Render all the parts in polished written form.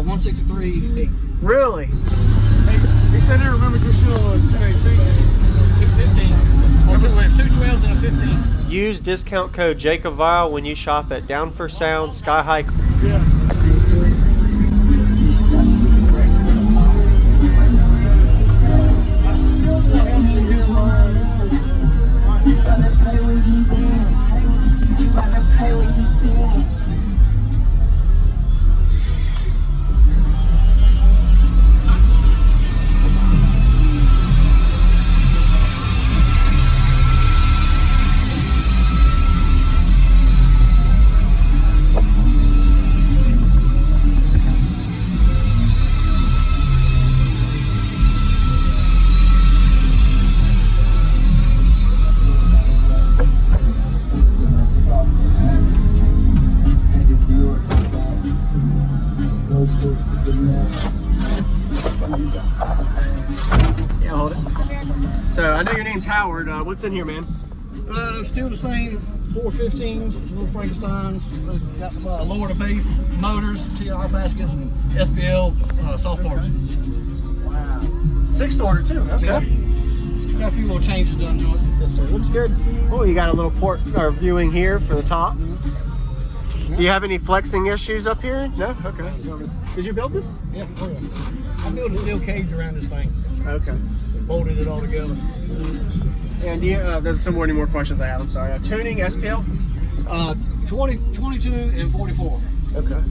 163.8. Really? Hey, he said he remembered your show on 1018. 215. Or 212s and a 15. Use discount code JacobVile when you shop at Down for Sound, Sky High. Yeah. Yeah, hold it. So I know your name's Howard. What's in here, man? Still the same 415s, little Frankensteins. Got some lower to base motors, TR baskets, and SPL soft parts. Wow. Sixth order too. Okay. Yeah. Got a few little changes done to it. Yes, sir. Looks good. Oh, you got a little port or viewing here for the top. Do you have any flexing issues up here? No? Okay. So, did you build this? Yeah, oh yeah. I built a steel cage around this thing. Okay. Bolted it all together. And do you, there's some more questions I have. I'm sorry. Tuning, SPL? 20, 22, and 44. Okay.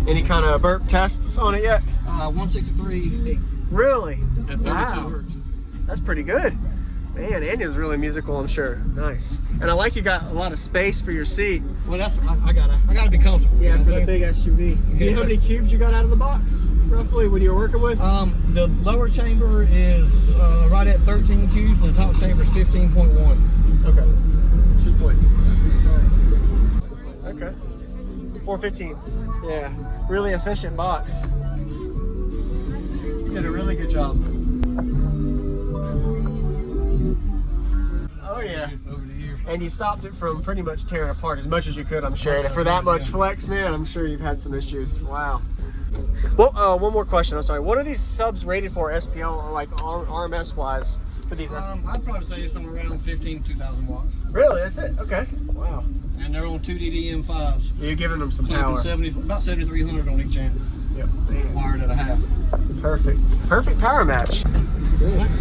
Any kind of burp tests on it yet? 163.8 Really? at 32 Wow. hertz. That's pretty good. Man, Andy's really musical, I'm sure. Nice. And I like you got a lot of space for your seat. Well, that's I gotta be comfortable. Yeah, you know for what the I'm big SUV. Do you know how many cubes you got out of the box, roughly, when you were working with? saying? The lower chamber is right at 13 cubes, and the top chamber is 15.1. Okay. 2 point. Nice. Okay. 415s. Yeah. Really efficient box. You did a really good job. Oh yeah. Over the year. And you stopped it from pretty much tearing apart as much as you could, I'm sure. And for that much flex, man, I'm sure you've had some issues. Wow. Well, one more question. I'm sorry. What are these subs rated for, SPL, or like RMS wise, for these? I'd probably say somewhere around 15 to 2,000 watts. Really? That's it? Okay. Wow. And they're on 2DD-M5s. You're giving them some Clamping power. about 7,300 on each amp. Yep. Man. Wired at a half. Perfect. Perfect power match.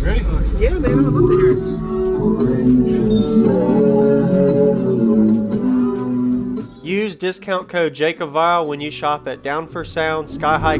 Ready? Yeah, man. I'd love to hear it. Use discount code JacobVile when you shop at Down for Sound, Sky High.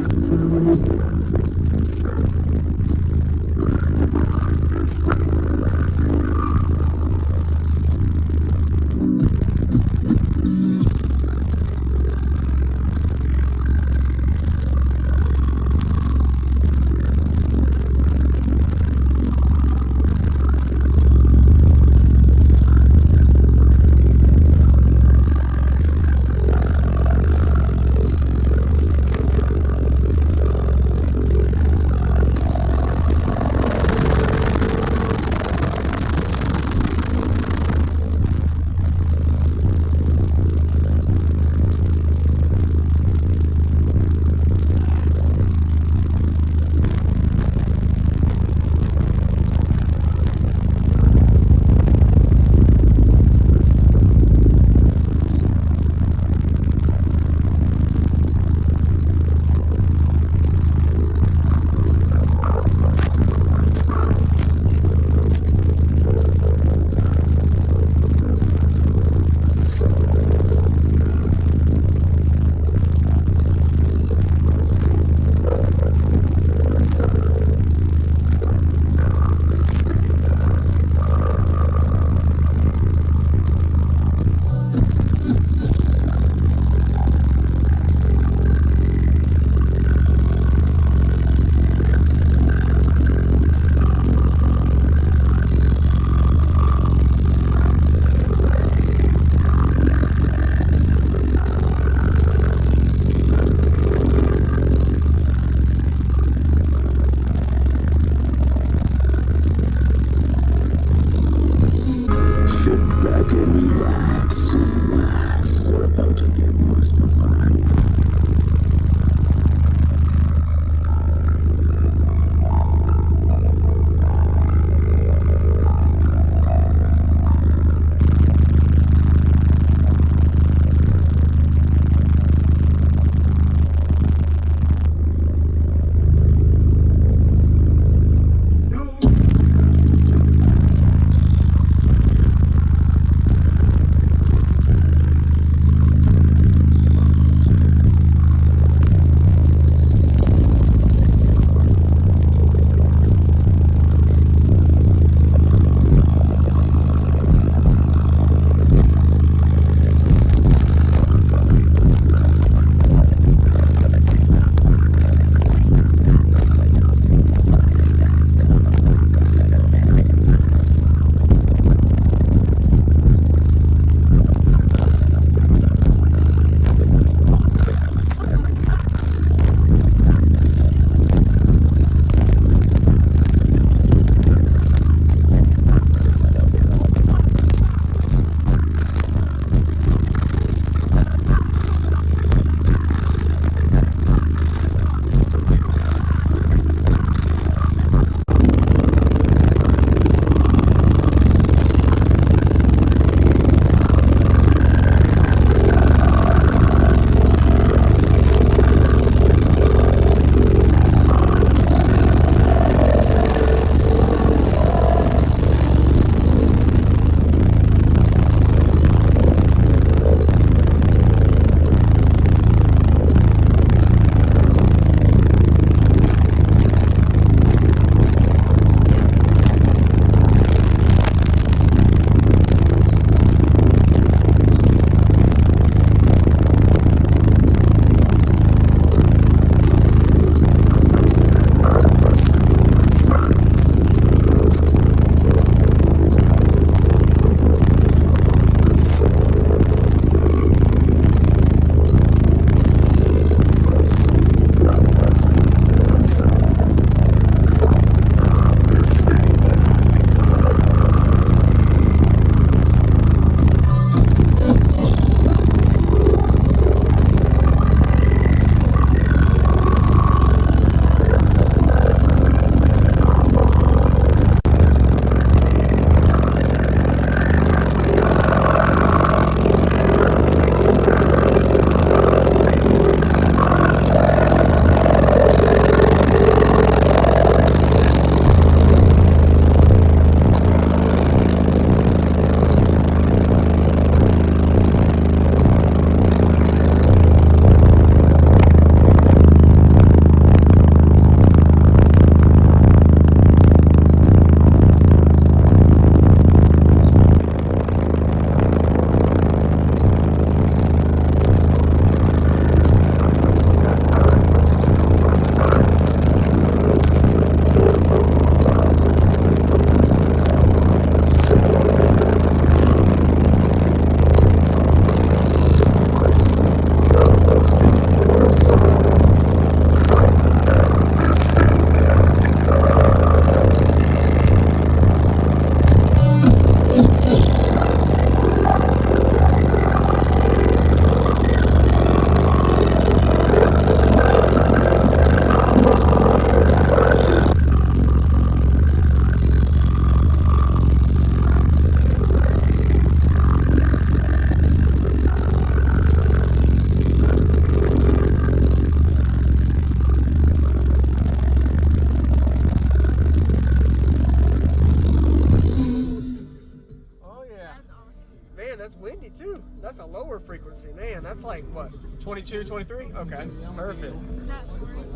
22, 23? Okay, perfect.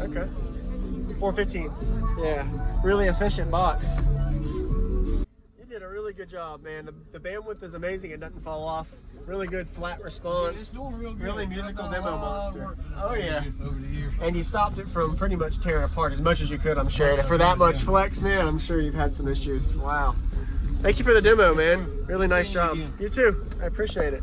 Okay. 415s. Yeah, really efficient box. You did a really good job, man. The bandwidth is amazing. It doesn't fall off. Really good flat response. It's doing real good. Really musical I've done a demo lot of monster. work to this Oh yeah. shit over the years. And you stopped it from pretty much tearing apart as much as you could, I'm sure. And for that much flex, man, I'm sure you've had some issues. Wow. Thank you for the demo, man. Really nice job. You too. I appreciate it.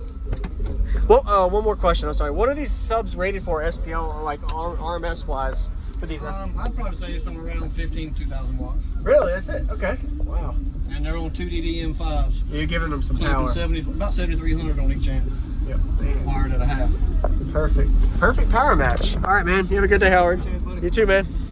Well, one more question. I'm sorry. What are these subs rated for SPL, like RMS wise, for these? I'd probably say somewhere around 15 to 2,000 watts. Really? That's it? Okay. Wow. And they're on 2 DDM5s. You're giving them some Clipping power. about 7,300 on each amp. Yep. Man. Wired at a half. Perfect. Perfect power match. All right, man. You have a good day, Howard. Cheers, buddy. You too, man.